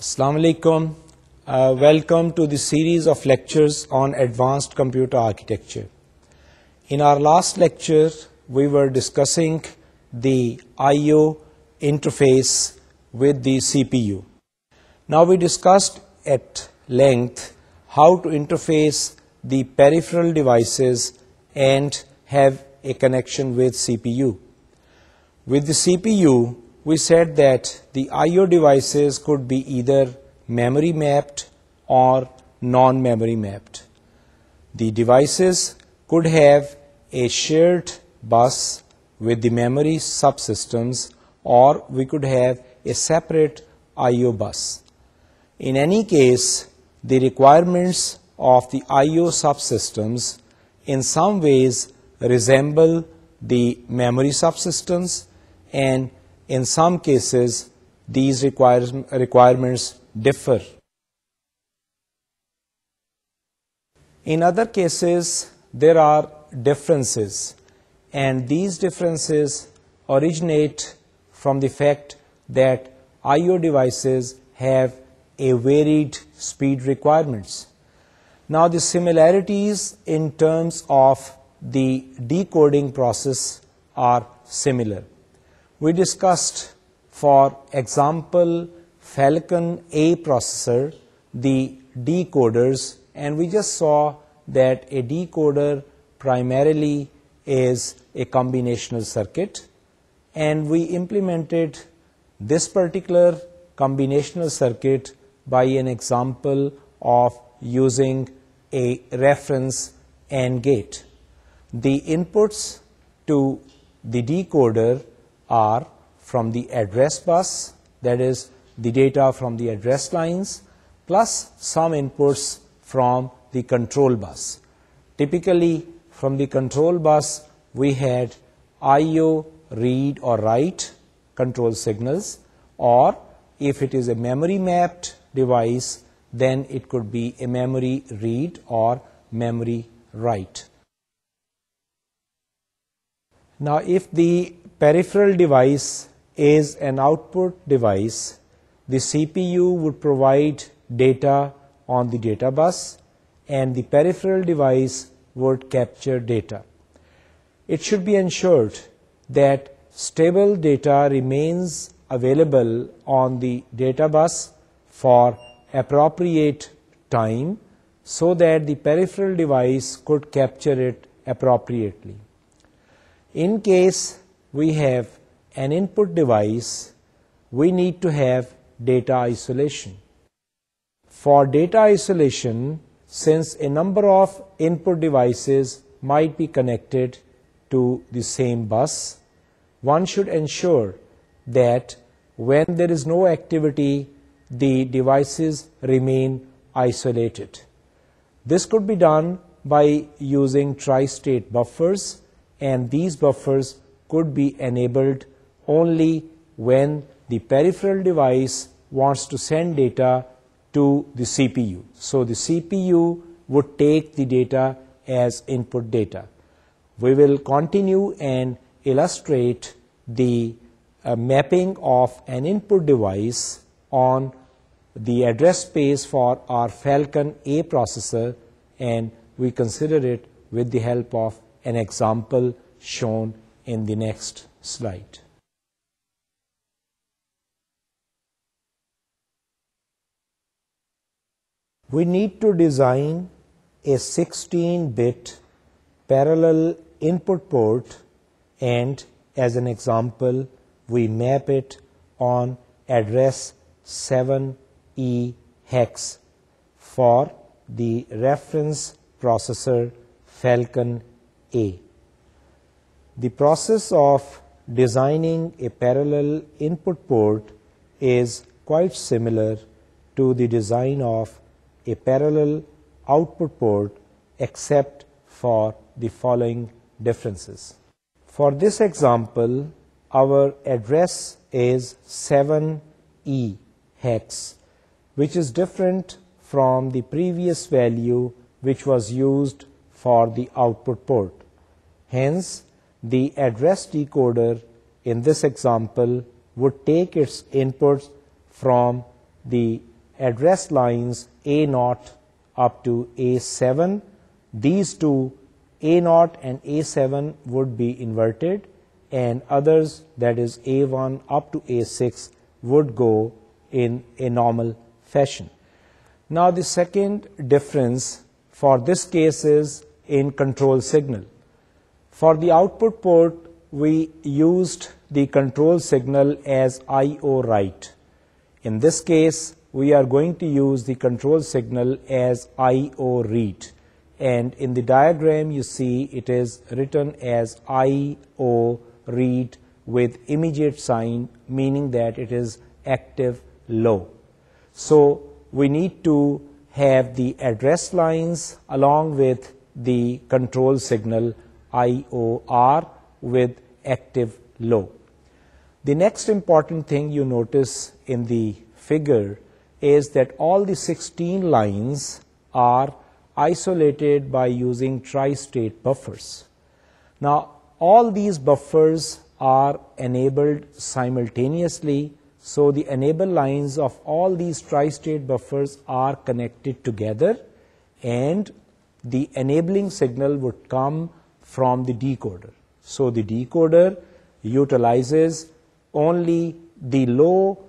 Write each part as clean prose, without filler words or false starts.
Assalamu alaikum. Welcome to the series of lectures on advanced computer architecture. In our last lecture, we were discussing the I/O interface with the CPU. Now we discussed at length how to interface the peripheral devices and have a connection with CPU. With the CPU, we said that the I/O devices could be either memory mapped or non-memory mapped. The devices could have a shared bus with the memory subsystems, or we could have a separate I/O bus. In any case, the requirements of the I/O subsystems in some ways resemble the memory subsystems, and in some cases, these requirements differ. In other cases, there are differences, and these differences originate from the fact that I/O devices have a varied speed requirements. Now, the similarities in terms of the decoding process are similar. We discussed, for example, Falcon A processor, the decoders, and we just saw that a decoder primarily is a combinational circuit, and we implemented this particular combinational circuit by an example of using a reference AND gate. The inputs to the decoder are from the address bus, that is, the data from the address lines, plus some inputs from the control bus. Typically, from the control bus, we had I/O read or write control signals, or if it is a memory mapped device, then it could be a memory read or memory write. Now, if the peripheral device is an output device, the CPU would provide data on the data bus, and the peripheral device would capture data. It should be ensured that stable data remains available on the data bus for appropriate time so that the peripheral device could capture it appropriately. In case we have an input device, we need to have data isolation. For data isolation, since a number of input devices might be connected to the same bus, one should ensure that when there is no activity, the devices remain isolated. This could be done by using tri-state buffers, and these buffers could be enabled only when the peripheral device wants to send data to the CPU. So the CPU would take the data as input data. We will continue and illustrate the mapping of an input device on the address space for our Falcon A processor, and we consider it with the help of an example shown in the next slide. We need to design a 16-bit parallel input port, and as an example, we map it on address 7E hex for the reference processor Falcon A. The process of designing a parallel input port is quite similar to the design of a parallel output port, except for the following differences. For this example, our address is 7E hex, which is different from the previous value which was used for the output port. Hence, the address decoder in this example would take its inputs from the address lines A0 up to A7. These two, A0 and A7, would be inverted, and others, that is A1 up to A6, would go in a normal fashion. Now the second difference for this case is in control signal. For the output port, we used the control signal as I/O write. In this case, we are going to use the control signal as I/O read. And in the diagram, you see it is written as I/O read with immediate sign, meaning that it is active low. So we need to have the address lines along with the control signal IOR with active low. The next important thing you notice in the figure is that all the 16 lines are isolated by using tri-state buffers. Now, all these buffers are enabled simultaneously, so the enable lines of all these tri-state buffers are connected together, and the enabling signal would come from the decoder. So the decoder utilizes only the low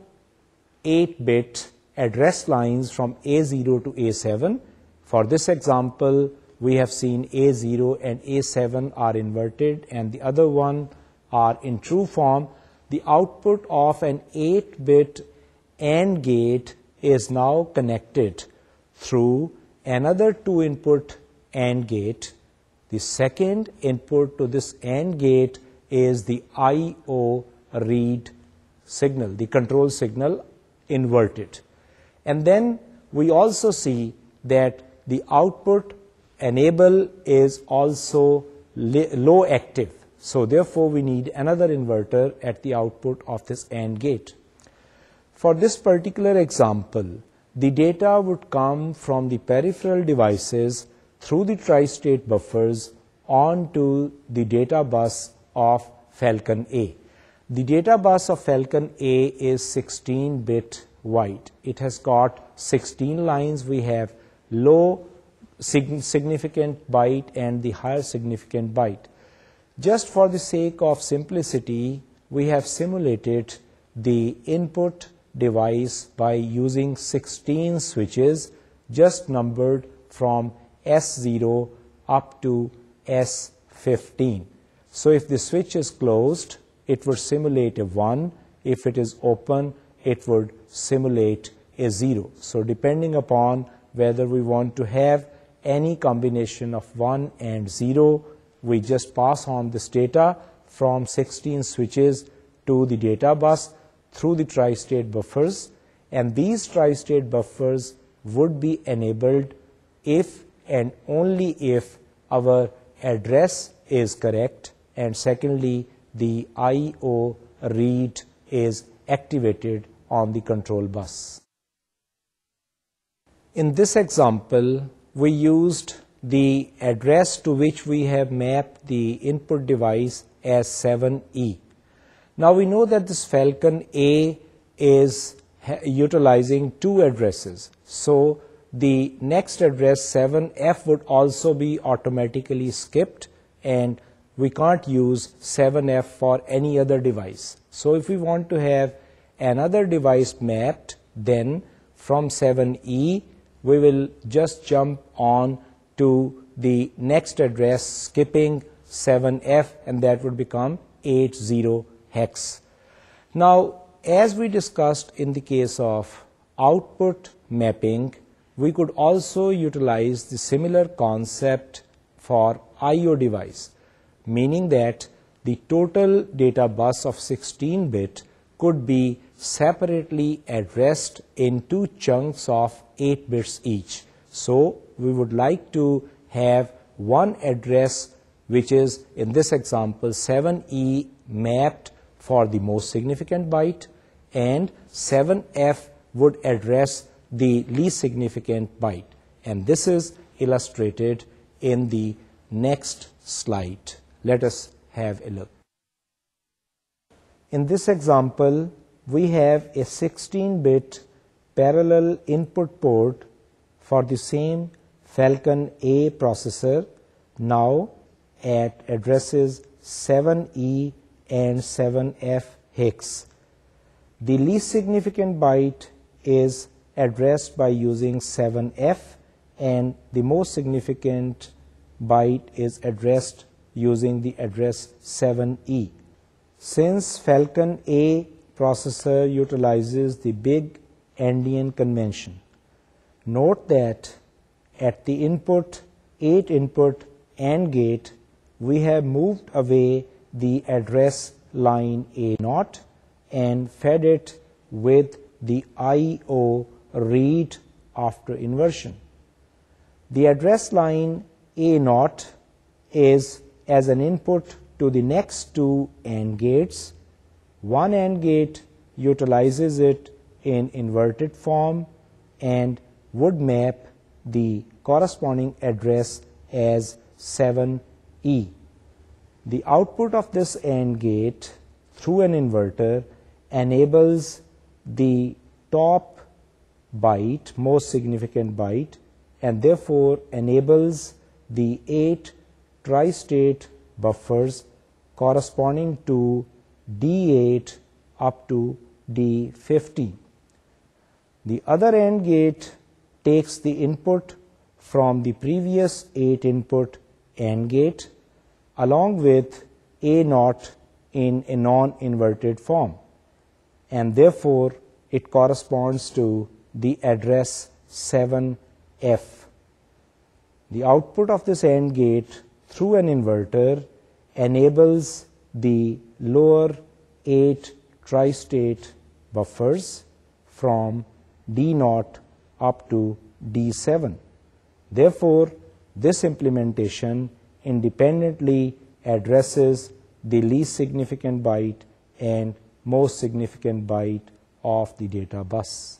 8-bit address lines from A0 to A7. For this example, we have seen A0 and A7 are inverted and the other one are in true form. The output of an 8-bit AND gate is now connected through another 2-input AND gate. The second input to this AND gate is the IO read signal, the control signal inverted. And then we also see that the output enable is also low active. So therefore we need another inverter at the output of this AND gate. For this particular example, the data would come from the peripheral devices through the tri-state buffers onto the data bus of Falcon A. The data bus of Falcon A is 16-bit wide. It has got 16 lines. We have low significant byte and the higher significant byte. Just for the sake of simplicity, we have simulated the input device by using 16 switches just numbered from S0 up to S15. So if the switch is closed, it would simulate a 1. If it is open, it would simulate a 0. So depending upon whether we want to have any combination of 1 and 0, we just pass on this data from 16 switches to the data bus through the tri-state buffers, and these tri-state buffers would be enabled if and only if our address is correct, and secondly, the IO read is activated on the control bus. In this example, we used the address to which we have mapped the input device as 7E. Now we know that this Falcon A is utilizing two addresses. So the next address 7F would also be automatically skipped, and we can't use 7F for any other device. So if we want to have another device mapped, then from 7E, we will just jump on to the next address, skipping 7F, and that would become 80 hex. Now, as we discussed in the case of output mapping, we could also utilize the similar concept for IO device, meaning that the total data bus of 16-bit could be separately addressed in two chunks of 8 bits each. So we would like to have one address which is, in this example, 7E mapped for the most significant byte, and 7F would address the least significant byte. And this is illustrated in the next slide. Let us have a look. In this example, we have a 16-bit parallel input port for the same Falcon A processor, now at addresses 7E and 7F hex. The least significant byte is addressed by using 7F, and the most significant byte is addressed using the address 7E. Since Falcon A processor utilizes the big endian convention, note that at the 8 input AND gate, we have moved away the address line A0 and fed it with the IO read after inversion. The address line A0 is as an input to the next two AND gates. One AND gate utilizes it in inverted form and would map the corresponding address as 7E. The output of this AND gate through an inverter enables the top byte, most significant byte, and therefore enables the 8 tri-state buffers corresponding to D8 up to D15. The other AND gate takes the input from the previous 8 input AND gate along with A0 in a non-inverted form, and therefore it corresponds to the address 7F. The output of this AND gate through an inverter enables the lower 8 tri-state buffers from D0 up to D7. Therefore, this implementation independently addresses the least significant byte and most significant byte of the data bus.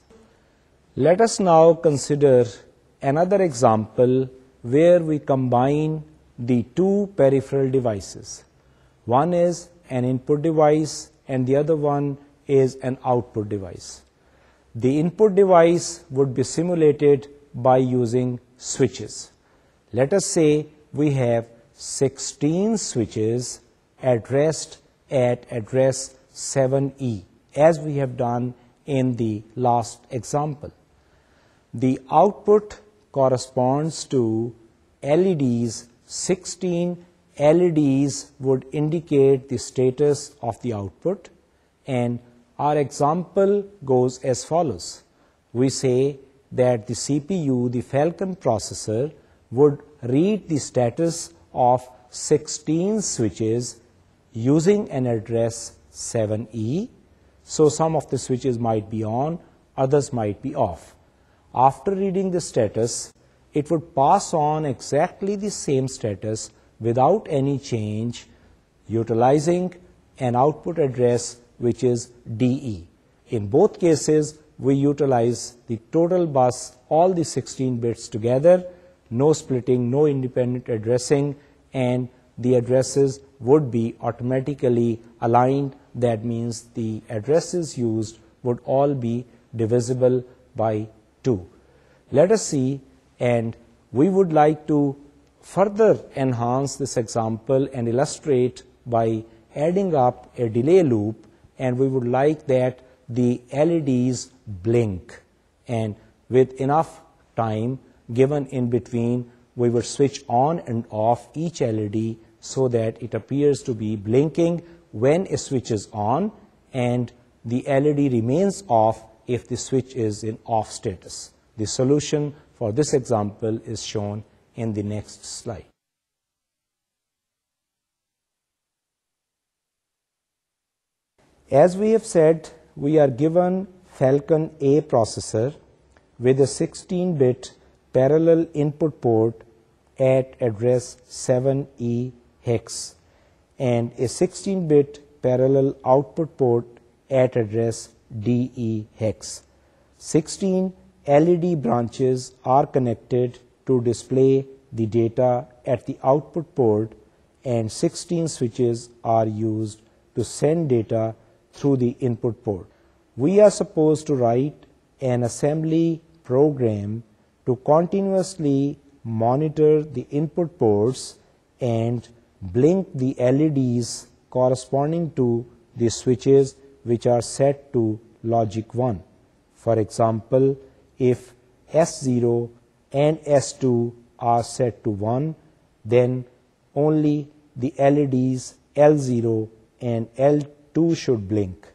Let us now consider another example where we combine the two peripheral devices. One is an input device and the other one is an output device. The input device would be simulated by using switches. Let us say we have 16 switches addressed at address 7E, as we have done in the last example. The output corresponds to LEDs. 16 LEDs would indicate the status of the output, and our example goes as follows. We say that the CPU, the Falcon processor, would read the status of 16 switches using an address 7E. So some of the switches might be on, others might be off. After reading the status, it would pass on exactly the same status without any change, utilizing an output address which is DE. In both cases, we utilize the total bus, all the 16 bits together, no splitting, no independent addressing, and the addresses would be automatically aligned. That means the addresses used would all be divisible by 2. Let us see, and we would like to further enhance this example and illustrate by adding up a delay loop, and we would like that the LEDs blink, and with enough time given in between, we would switch on and off each LED so that it appears to be blinking when a switch is on, and the LED remains off if the switch is in off status. The solution for this example is shown in the next slide. As we have said, we are given Falcon A processor with a 16-bit parallel input port at address 7E hex and a 16-bit parallel output port at address DE hex. 16 LED branches are connected to display the data at the output port, and 16 switches are used to send data through the input port. We are supposed to write an assembly program to continuously monitor the input ports and blink the LEDs corresponding to the switches which are set to logic 1. For example, if S0 and S2 are set to 1, then only the LEDs L0 and L2 should blink.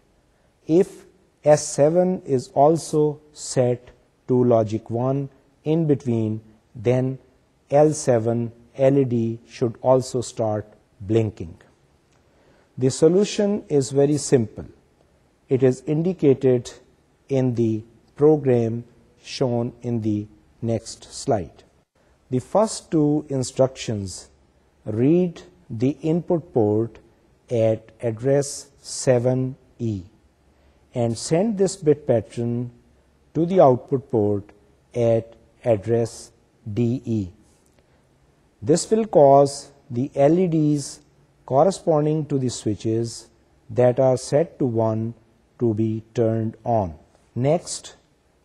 If S7 is also set to logic 1 in between, then L7 LED should also start blinking. The solution is very simple. It is indicated in the program shown in the next slide. The first two instructions read the input port at address 7E and send this bit pattern to the output port at address DE. This will cause the LEDs corresponding to the switches that are set to 1 to be turned on. Next,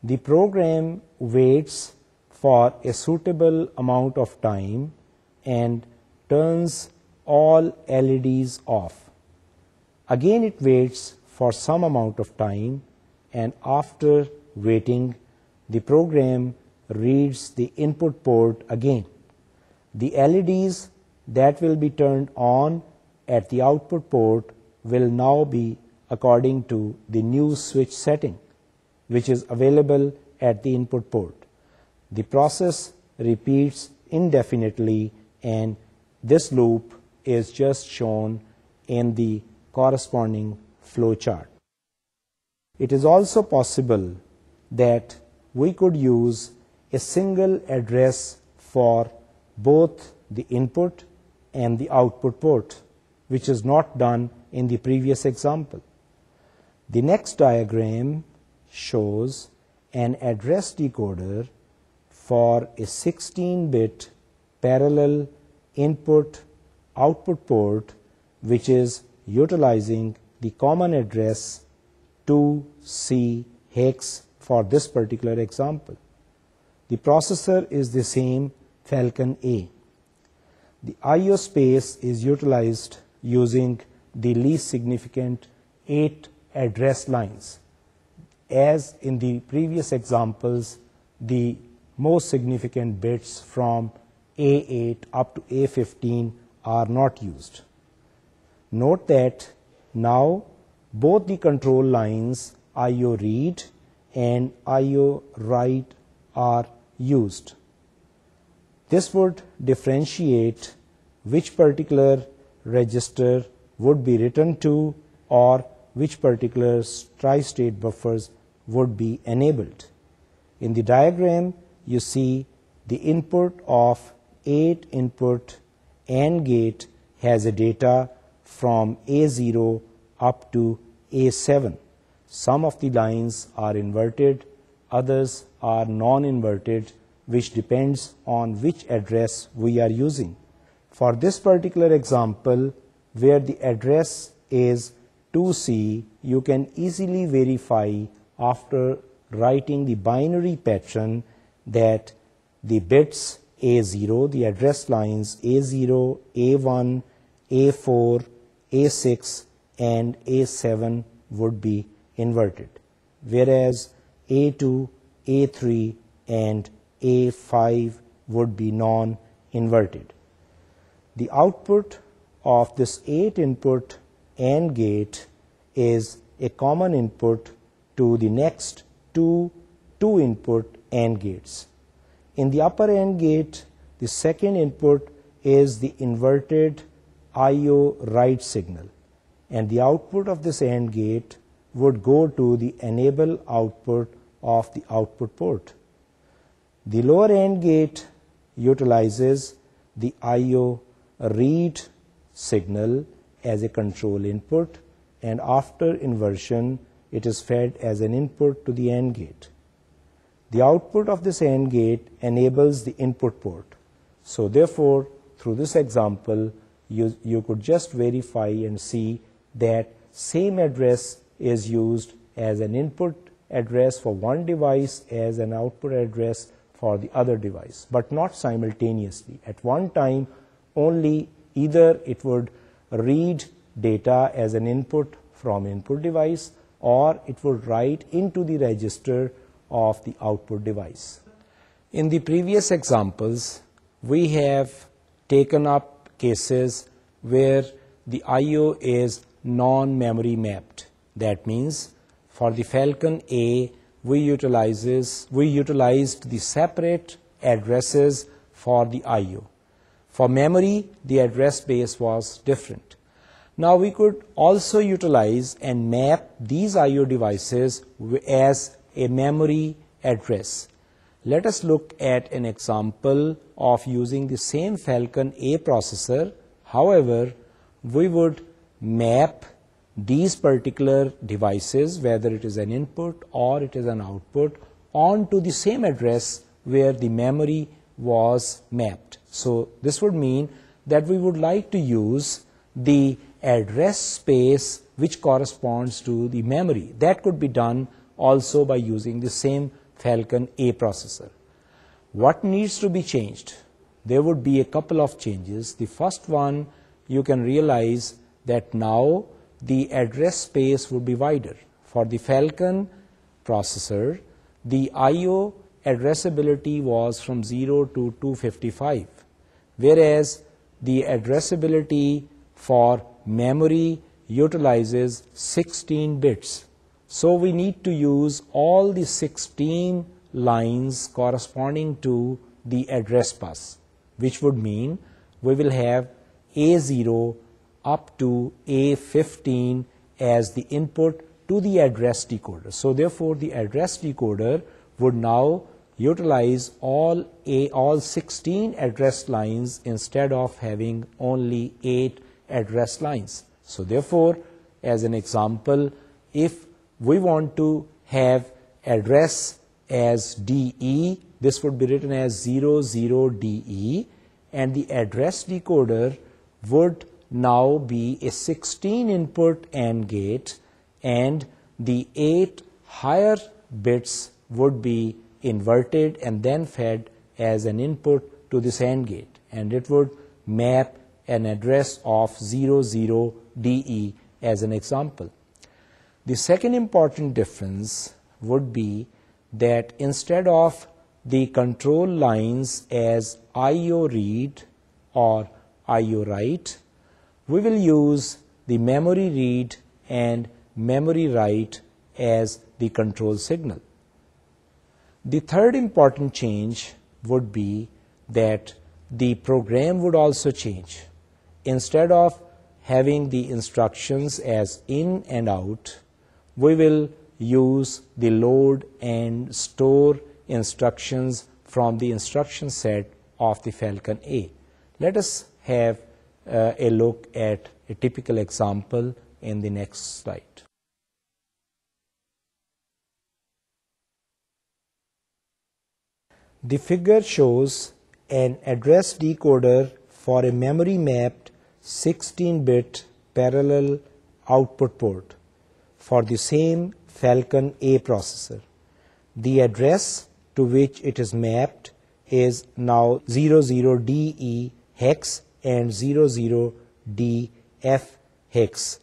the program waits for a suitable amount of time and turns all LEDs off. Again, it waits for some amount of time, and after waiting, the program reads the input port again. The LEDs that will be turned on at the output port will now be according to the new switch setting, which is available at the input port. The process repeats indefinitely, and this loop is just shown in the corresponding flow chart. It is also possible that we could use a single address for both the input and the output port, which is not done in the previous example. The next diagram shows an address decoder for a 16-bit parallel input-output port, which is utilizing the common address 2C hex for this particular example. The processor is the same Falcon A. The I/O space is utilized using the least significant 8 address lines. As in the previous examples, the most significant bits from A8 up to A15 are not used. Note that now both the control lines I/O read and I/O write are used. This would differentiate which particular register would be written to or which particular tri-state buffers would be enabled. In the diagram, you see the input of 8 input AND gate has a data from A0 up to A7. Some of the lines are inverted, others are non-inverted, which depends on which address we are using. For this particular example, where the address is 2C, you can easily verify after writing the binary pattern that the bits A0, the address lines A0, A1, A4, A6, and A7 would be inverted, whereas A2, A3, and A5 would be non-inverted. The output of this 8-input AND gate is a common input to the next two 2-input AND gates. In the upper AND gate, the second input is the inverted I/O write signal, and the output of this AND gate would go to the enable output of the output port. The lower AND gate utilizes the I/O read signal as a control input, and after inversion, it is fed as an input to the AND gate. The output of this AND gate enables the input port. So therefore, through this example, you could just verify and see that same address is used as an input address for one device as an output address for the other device, but not simultaneously. At one time, only either it would read data as an input from input device, or it would write into the register of the output device. In the previous examples, we have taken up cases where the I/O is non-memory mapped. That means for the Falcon A, we utilized the separate addresses for the I/O. For memory, the address base was different. Now we could also utilize and map these I/O devices as a memory address. Let us look at an example of using the same Falcon A processor. However, we would map these particular devices, whether it is an input or it is an output, onto the same address where the memory was mapped. So this would mean that we would like to use the address space which corresponds to the memory. That could be done also by using the same Falcon A processor. What needs to be changed? There would be a couple of changes. The first one, you can realize that now the address space would be wider. For the Falcon processor, the I/O addressability was from 0 to 255, whereas the addressability for memory utilizes 16 bits. So we need to use all the 16 lines corresponding to the address bus, which would mean we will have A0 up to A15 as the input to the address decoder. So therefore, the address decoder would now utilize all 16 address lines instead of having only 8 address lines. So therefore, as an example, if we want to have address as DE, this would be written as 00DE, and the address decoder would now be a 16 input AND gate, and the 8 higher bits would be inverted and then fed as an input to this AND gate, and it would map an address of 00DE as an example. The second important difference would be that instead of the control lines as I/O read or I/O write, we will use the memory read and memory write as the control signal. The third important change would be that the program would also change. Instead of having the instructions as in and out, we will use the load and store instructions from the instruction set of the Falcon A. Let us have a look at a typical example in the next slide. The figure shows an address decoder for a memory mapped 16-bit parallel output port for the same Falcon A processor. The address to which it is mapped is now 00DE hex and 00DF hex.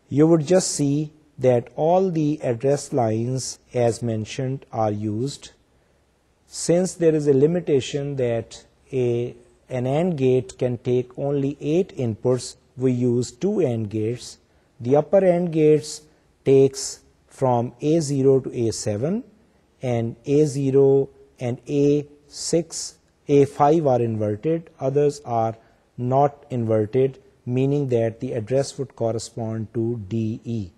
You would just see that all the address lines as mentioned are used. Since there is a limitation that an AND gate can take only 8 inputs, we use 2 AND gates. The upper AND gates takes from A0 to A7, and A0 and A6, A5 are inverted, others are not inverted, meaning that the address would correspond to DE.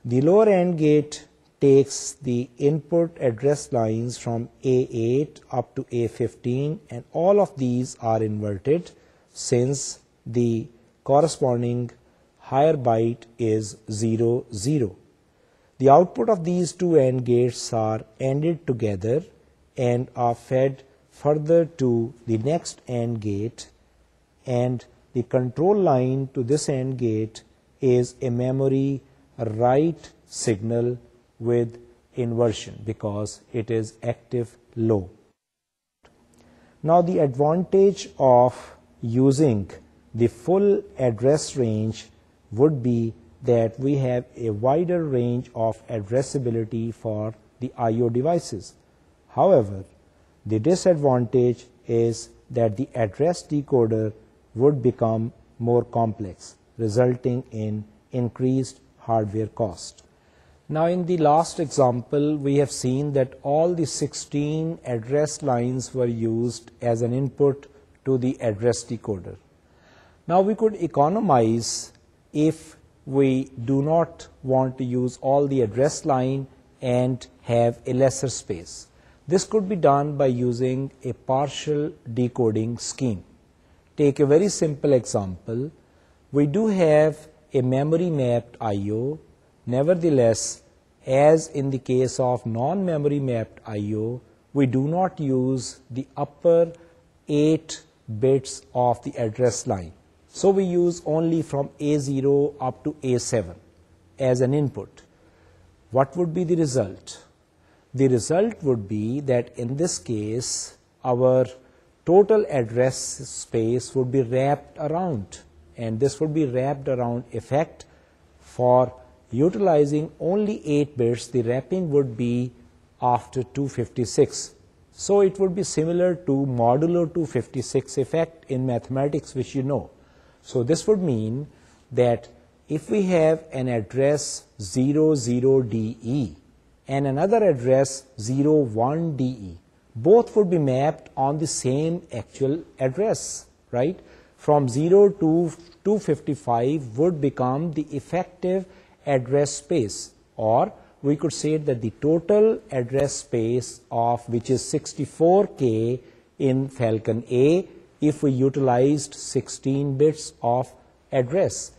The lower AND gate takes the input address lines from A8 up to A15, and all of these are inverted since the corresponding higher byte is 00. The output of these two AND gates are ANDed together and are fed further to the next AND gate, and the control line to this AND gate is a memory write signal with inversion because it is active low. Now the advantage of using the full address range would be that we have a wider range of addressability for the I/O devices. However, the disadvantage is that the address decoder would become more complex, resulting in increased hardware cost. Now in the last example, we have seen that all the 16 address lines were used as an input to the address decoder. Now we could economize if we do not want to use all the address line and have a lesser space. This could be done by using a partial decoding scheme. Take a very simple example. We do have a memory mapped I/O. Nevertheless, as in the case of non-memory mapped I/O, we do not use the upper 8 bits of the address line. So we use only from A0 up to A7 as an input. What would be the result? The result would be that in this case, our total address space would be wrapped around, and this would be wrapped around effect. For utilizing only 8 bits, the wrapping would be after 256. So it would be similar to modulo 256 effect in mathematics, which you know. So this would mean that if we have an address 00DE and another address 01DE, both would be mapped on the same actual address, right? From 0 to 255 would become the effective address space, or we could say that the total address space of which is 64K in Falcon A if we utilized 16 bits of address.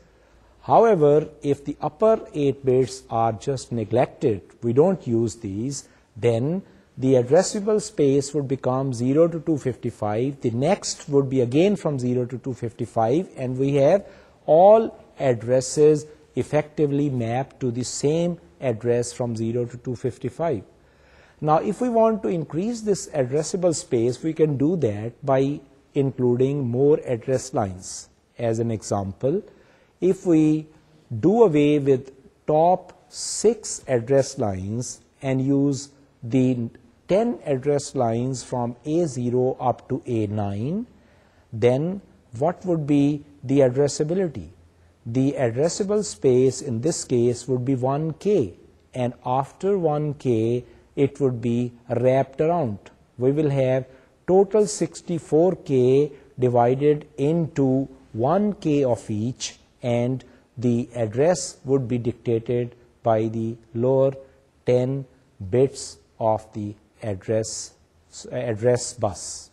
However, if the upper 8 bits are just neglected, we don't use these, then the addressable space would become 0 to 255. The next would be again from 0 to 255, and we have all addresses effectively mapped to the same address from 0 to 255. Now, if we want to increase this addressable space, we can do that by including more address lines. As an example, if we do away with top 6 address lines and use the 10 address lines from A0 up to A9, then what would be the addressability? The addressable space in this case would be 1K, and after 1K it would be wrapped around. We will have total 64K divided into 1K of each, and the address would be dictated by the lower 10 bits of the address bus.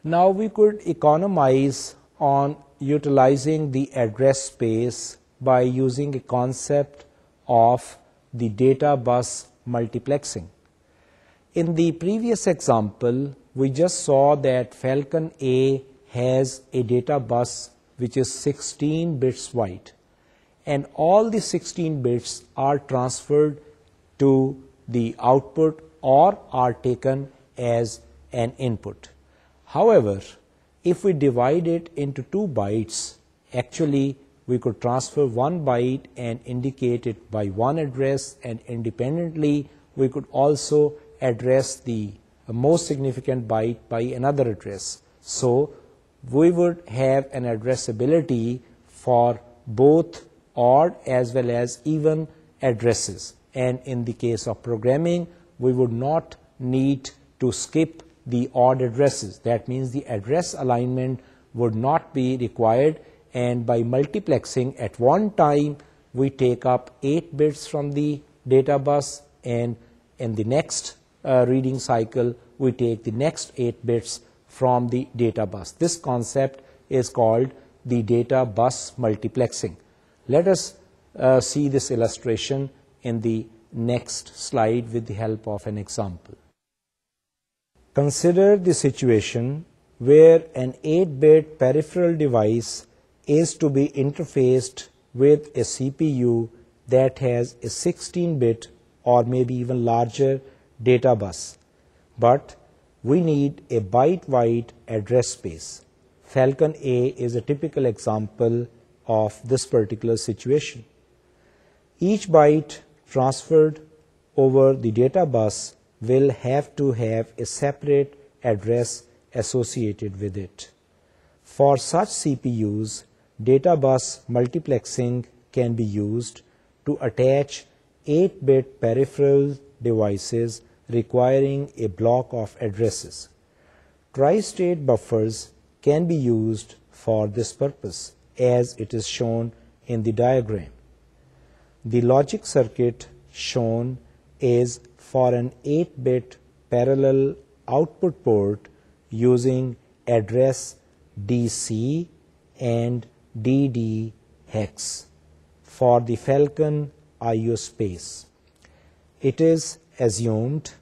Now we could economize on utilizing the address space by using a concept of the data bus multiplexing. In the previous example, we just saw that Falcon A has a data bus which is 16 bits wide, and all the 16 bits are transferred to the output or are taken as an input. However, if we divide it into 2 bytes, actually we could transfer 1 byte and indicate it by one address, and independently we could also address the most significant byte by another address. So we would have an addressability for both odd as well as even addresses. And in the case of programming, we would not need to skip the odd addresses. That means the address alignment would not be required, and by multiplexing at one time we take up 8 bits from the data bus, and in the next reading cycle we take the next 8 bits from the data bus. This concept is called the data bus multiplexing. Let us see this illustration in the next slide with the help of an example. Consider the situation where an 8-bit peripheral device is to be interfaced with a CPU that has a 16-bit or maybe even larger data bus, but we need a byte-wide address space. Falcon A is a typical example of this particular situation. Each byte transferred over the data bus will have to have a separate address associated with it. For such CPUs, data bus multiplexing can be used to attach 8-bit peripheral devices requiring a block of addresses. Tri-state buffers can be used for this purpose, as it is shown in the diagram. The logic circuit shown is for an 8-bit parallel output port using address DC and DD hex for the Falcon IO space. It is assumed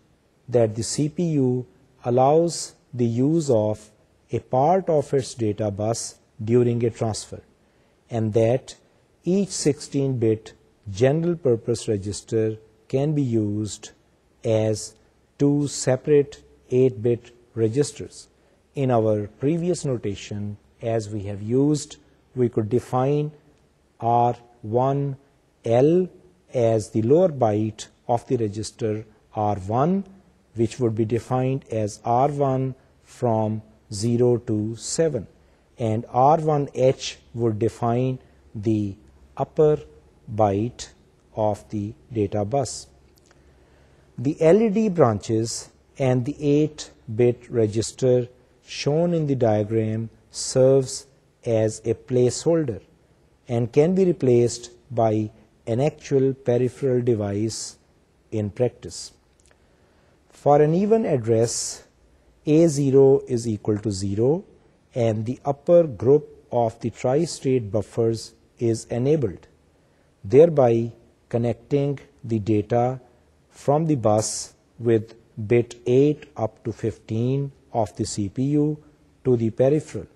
that the CPU allows the use of a part of its data bus during a transfer, and that each 16-bit general purpose register can be used as two separate 8-bit registers. In our previous notation, as we have used, we could define R1L as the lower byte of the register R1, which would be defined as R1 from 0 to 7, and R1H would define the upper byte of the data bus. The LED branches and the 8-bit register shown in the diagram serves as a placeholder and can be replaced by an actual peripheral device in practice. For an even address, A0 is equal to 0 and the upper group of the tri-state buffers is enabled, thereby connecting the data from the bus with bit 8 up to 15 of the CPU to the peripheral,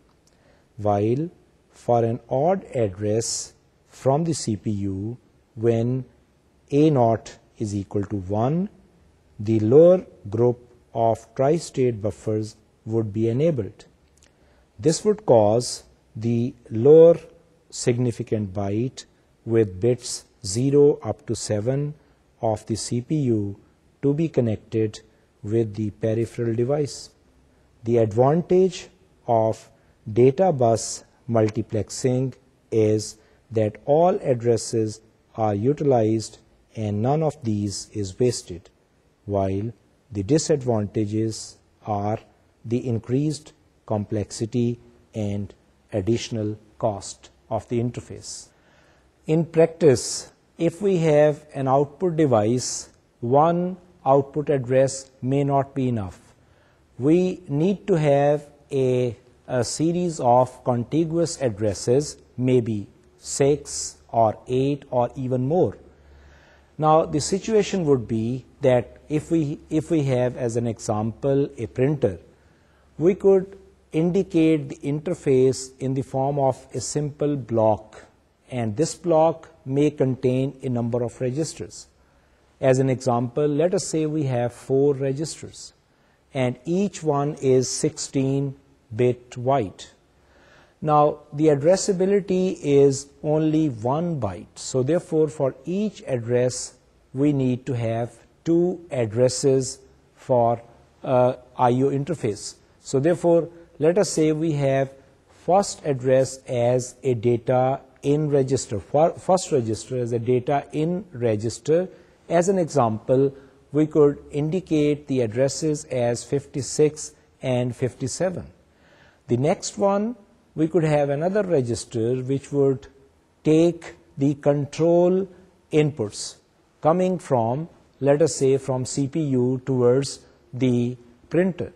while for an odd address from the CPU, when A0 is equal to 1, the lower group of tri-state buffers would be enabled. This would cause the lower significant byte with bits 0 up to 7 of the CPU to be connected with the peripheral device. The advantage of data bus multiplexing is that all addresses are utilized and none of these is wasted, while the disadvantages are the increased complexity and additional cost of the interface. In practice, if we have an output device, one output address may not be enough. We need to have a series of contiguous addresses, maybe 6 or 8 or even more. Now, the situation would be that if we have, as an example, a printer, we could indicate the interface in the form of a simple block, and this block may contain a number of registers. As an example, let us say we have 4 registers, and each one is 16-bit wide. Now, the addressability is only 1 byte. So therefore, for each address, we need to have 2 addresses for IO interface. So therefore, let us say we have first address as a data in register, first register as a data in register. As an example, we could indicate the addresses as 56 and 57. The next one, we could have another register which would take the control inputs coming from, let us say, from CPU towards the printer.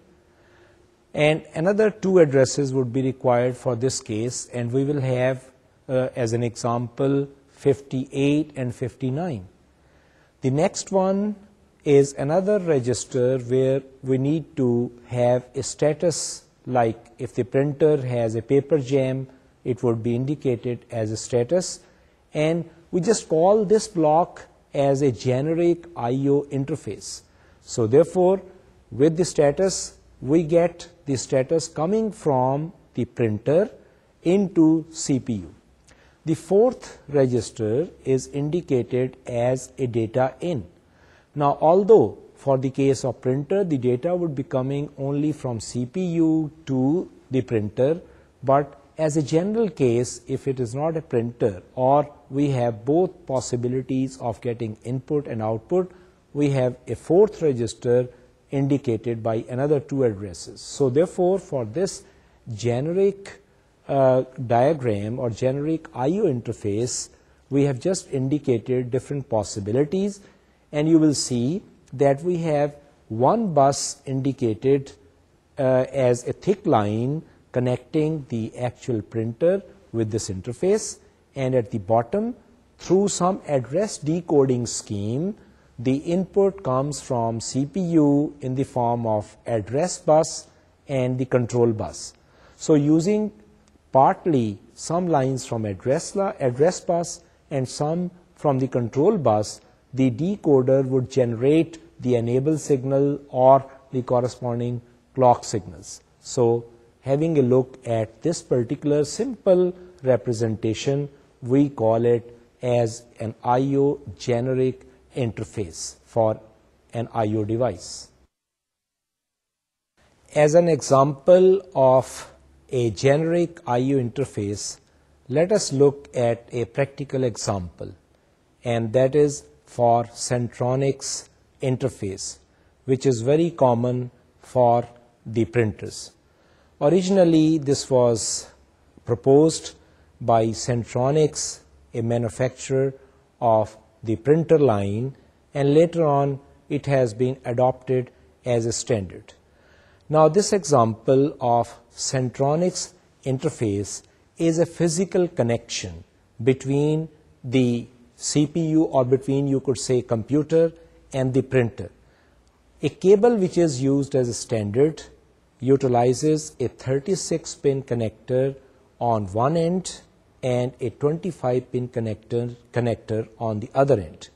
And another 2 addresses would be required for this case, and we will have, as an example, 58 and 59. The next one is another register where we need to have a status, like if the printer has a paper jam, it would be indicated as a status, and We just call this block as a generic I/O interface. So therefore, with the status, we get the status coming from the printer into CPU. The fourth register is indicated as a data in. Now, although for the case of printer, the data would be coming only from CPU to the printer, but as a general case, if it is not a printer or we have both possibilities of getting input and output, we have a fourth register indicated by another two addresses. So therefore, for this generic diagram or generic I/O interface, we have just indicated different possibilities, and you will see that we have one bus indicated as a thick line connecting the actual printer with this interface, and at the bottom, through some address decoding scheme, the input comes from CPU in the form of address bus and the control bus. So using partly some lines from address bus and some from the control bus, the decoder would generate the enable signal or the corresponding clock signals. So having a look at this particular simple representation, we call it as an I/O generic interface for an I/O device. As an example of a generic I/O interface, let us look at a practical example, and that is for Centronics interface, which is very common for the printers. Originally, this was proposed by Centronics, a manufacturer of the printer line, and later on it has been adopted as a standard. Now, this example of Centronics interface is a physical connection between the CPU, or between, you could say, computer and the printer. A cable which is used as a standard utilizes a 36-pin connector on one end and a 25-pin connector on the other end.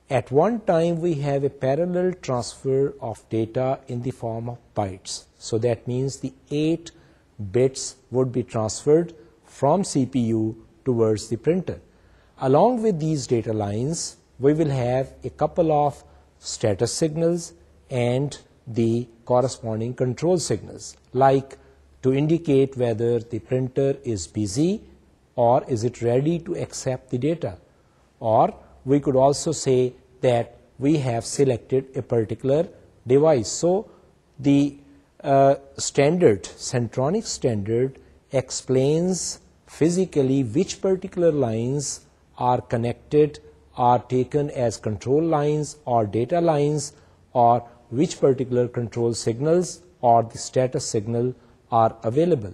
At one time, we have a parallel transfer of data in the form of bytes. So that means the 8 bits would be transferred from CPU towards the printer. Along with these data lines, we will have a couple of status signals and the corresponding control signals, like to indicate whether the printer is busy or is it ready to accept the data. Or we could also say that we have selected a particular device. So the Centronics standard explains physically which particular lines are connected, are taken as control lines or data lines, or which particular control signals or the status signal are available.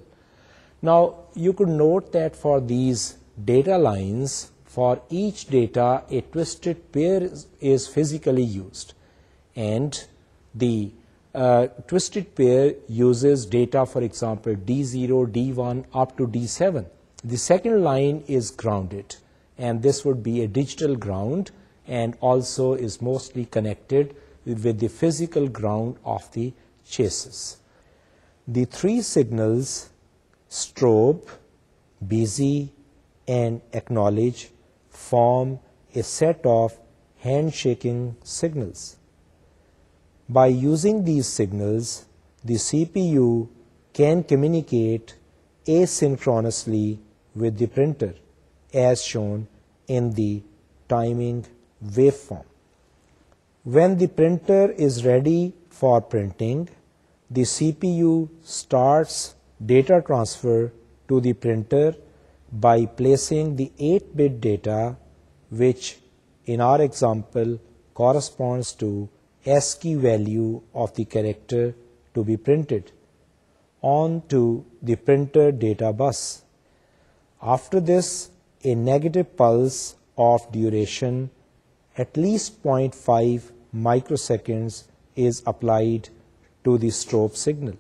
Now, you could note that for these data lines, for each data, a twisted pair is physically used, and the twisted pair uses data, for example, D0, D1 up to D7. The second line is grounded, and this would be a digital ground, and also is mostly connected with the physical ground of the chassis. The three signals, strobe, busy, and acknowledge, form a set of handshaking signals. By using these signals, the CPU can communicate asynchronously with the printer, as shown in the timing waveform. When the printer is ready for printing, the CPU starts data transfer to the printer by placing the 8-bit data, which in our example corresponds to ASCII value of the character to be printed, onto the printer data bus. After this, a negative pulse of duration, at least 0.5 microseconds, is applied to the strobe signal.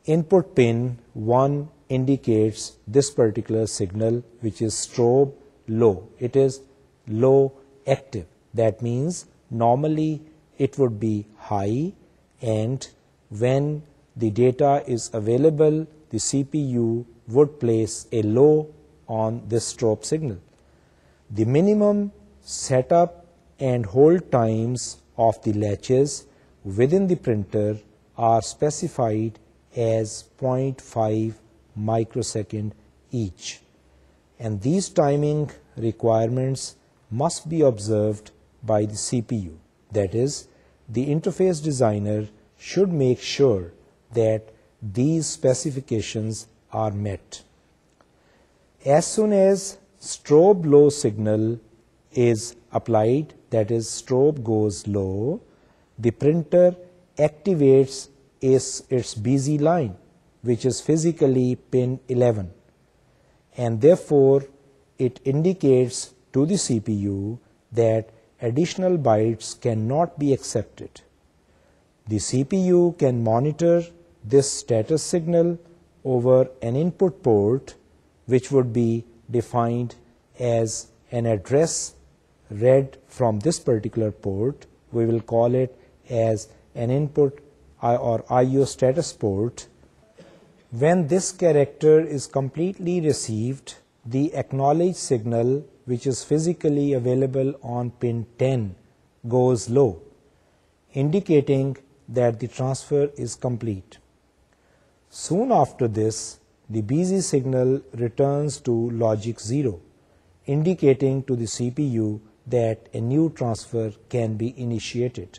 Input pin 1 indicates this particular signal, which is strobe low. It is low active. That means normally it would be high, and when the data is available, the CPU would place a low on this strobe signal. The minimum setup and hold times of the latches within the printer are specified as 0.5 microsecond each, and these timing requirements must be observed by the CPU. That is, the interface designer should make sure that these specifications are met. As soon as strobe low signal is applied, that is, strobe goes low, the printer activates its busy line, which is physically pin 11, and therefore it indicates to the CPU that additional bytes cannot be accepted. The CPU can monitor this status signal over an input port, which would be defined as an address read from this particular port. We will call it as an input or IO status port. When this character is completely received, the acknowledge signal, which is physically available on pin 10, goes low, indicating that the transfer is complete. Soon after this, the busy signal returns to logic 0, indicating to the CPU that a new transfer can be initiated.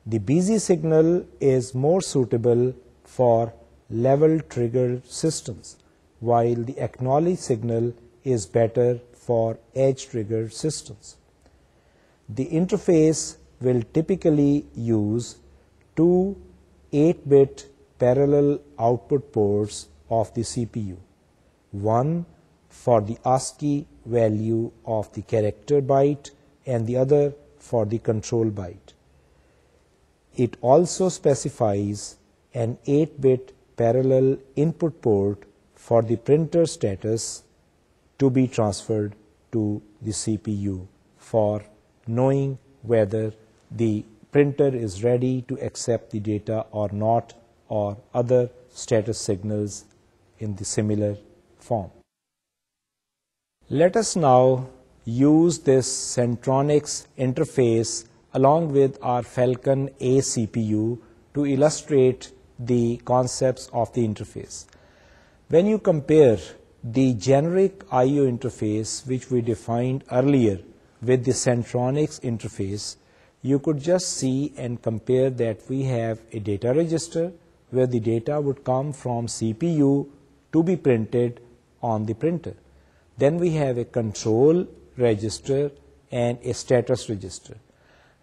The busy signal is more suitable for level trigger systems, while the acknowledge signal is better for edge trigger systems. The interface will typically use two 8-bit parallel output ports of the CPU, one for the ASCII value of the character byte and the other for the control byte. It also specifies an 8-bit parallel input port for the printer status to be transferred to the CPU for knowing whether the printer is ready to accept the data or not, or other status signals in the similar form. Let us now use this Centronics interface along with our Falcon A CPU to illustrate the concepts of the interface. When you compare the generic I/O interface which we defined earlier with the Centronics interface, you could just see and compare that we have a data register where the data would come from CPU to be printed on the printer. Then we have a control register and a status register.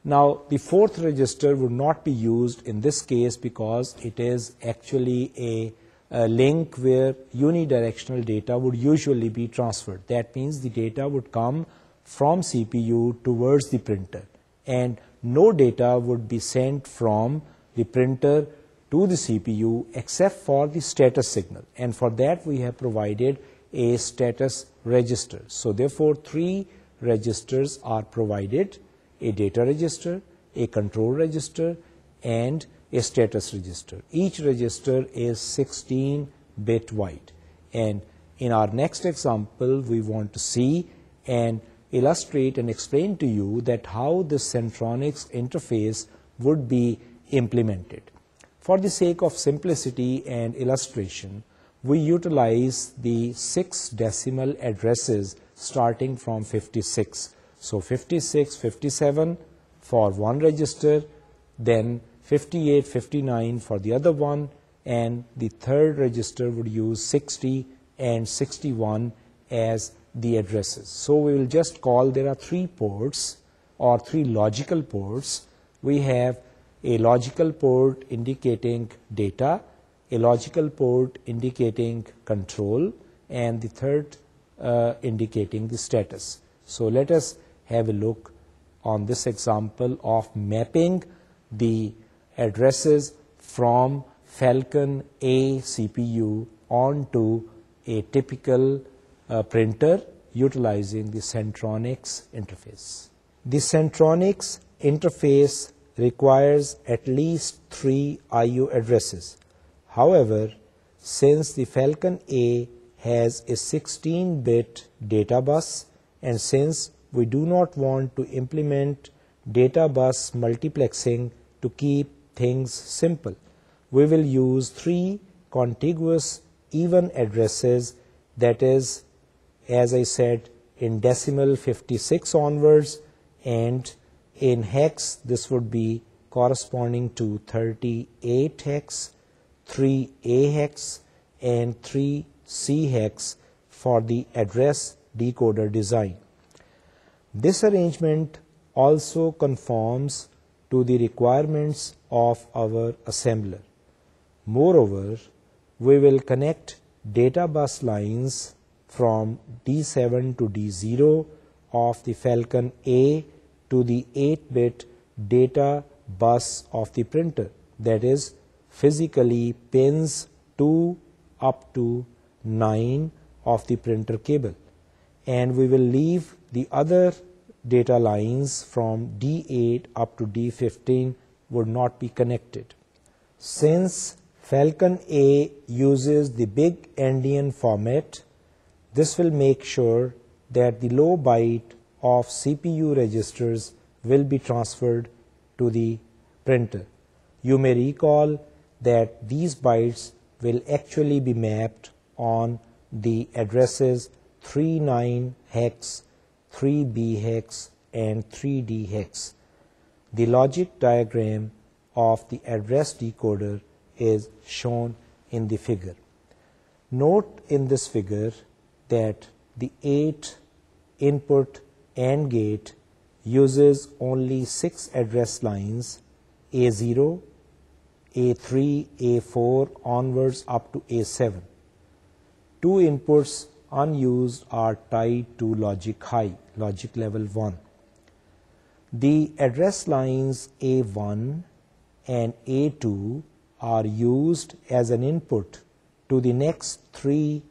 Now, the fourth register would not be used in this case because it is actually a link where unidirectional data would usually be transferred. That means the data would come from CPU towards the printer, and no data would be sent from the printer to the CPU except for the status signal, and for that we have provided a status register. So therefore, three registers are provided: a data register, a control register, and a status register. Each register is 16-bit wide. And in our next example, we want to see and illustrate and explain to you that how this Centronics interface would be implemented. For the sake of simplicity and illustration, we utilize the 6 decimal addresses starting from 56. So 56, 57 for one register, then 58, 59 for the other one, and the third register would use 60 and 61 as the addresses. So we will just call, there are 3 ports or 3 logical ports. We have a logical port indicating data, a logical port indicating control, and the third indicating the status. So let us have a look on this example of mapping the addresses from Falcon A CPU onto a typical printer utilizing the Centronics interface. The Centronics interface requires at least 3 I/O addresses. However, since the Falcon A has a 16-bit data bus, and since we do not want to implement data bus multiplexing to keep things simple, we will use 3 contiguous even addresses, that is, as I said, in decimal 56 onwards, and in hex this would be corresponding to 38 hex, 3A hex, and 3C hex for the address decoder design. This arrangement also conforms to the requirements of our assembler. Moreover, we will connect data bus lines from D7 to D0 of the Falcon A to the 8-bit data bus of the printer, that is, physically pins 2 up to 9 of the printer cable, and we will leave the other data lines from D8 up to D15 would not be connected. Since Falcon A uses the big endian format, this will make sure that the low byte of CPU registers will be transferred to the printer. You may recall that these bytes will actually be mapped on the addresses 39 hex, 3B hex, and 3D hex. The logic diagram of the address decoder is shown in the figure. Note in this figure that the 8 input AND gate uses only 6 address lines, A0, A3, A4 onwards up to A7. 2 inputs unused are tied to logic high, logic level 1. The address lines A1 and A2 are used as an input to the next 3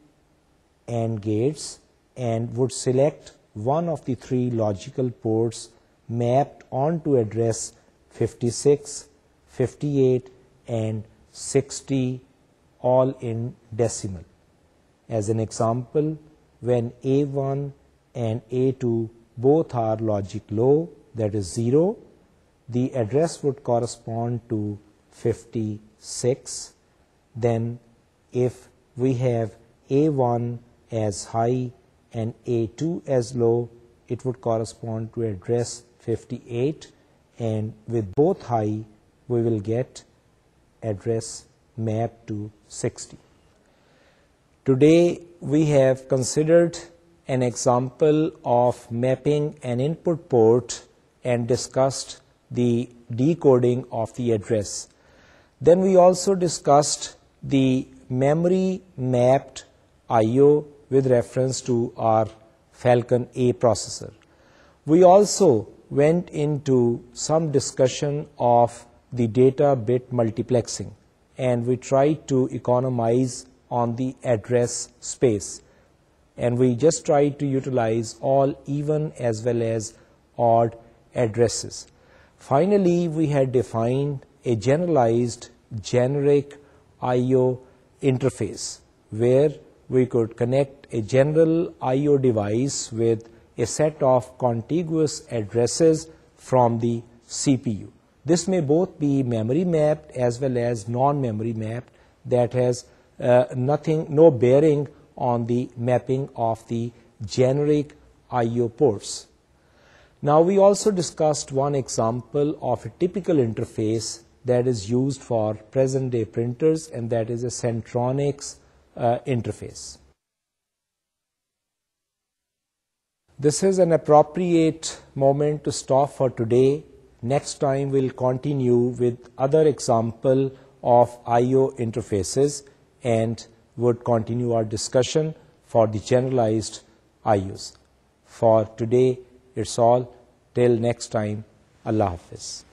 AND gates and would select one of the 3 logical ports mapped onto address 56, 58, and 60, all in decimal. As an example, when A1 and A2 both are logic low, that is 0, the address would correspond to 56. Then if we have A1 as high and A2 as low, it would correspond to address 58, and with both high, we will get address mapped to 60. Today, we have considered an example of mapping an input port and discussed the decoding of the address. Then we also discussed the memory mapped I/O with reference to our Falcon A processor. We also went into some discussion of the data bit multiplexing, and we tried to economize on the address space, and we just tried to utilize all even as well as odd addresses. Finally, we had defined a generalized generic I/O interface where we could connect a general I/O device with a set of contiguous addresses from the CPU. This may both be memory mapped as well as non-memory mapped, that has no bearing on the mapping of the generic I/O ports. Now, we also discussed one example of a typical interface that is used for present-day printers, and that is a Centronics interface. This is an appropriate moment to stop for today. Next time we'll continue with other example of I/O interfaces and would continue our discussion for the generalized I/Os. For today, it's all. Till next time, Allah Hafiz.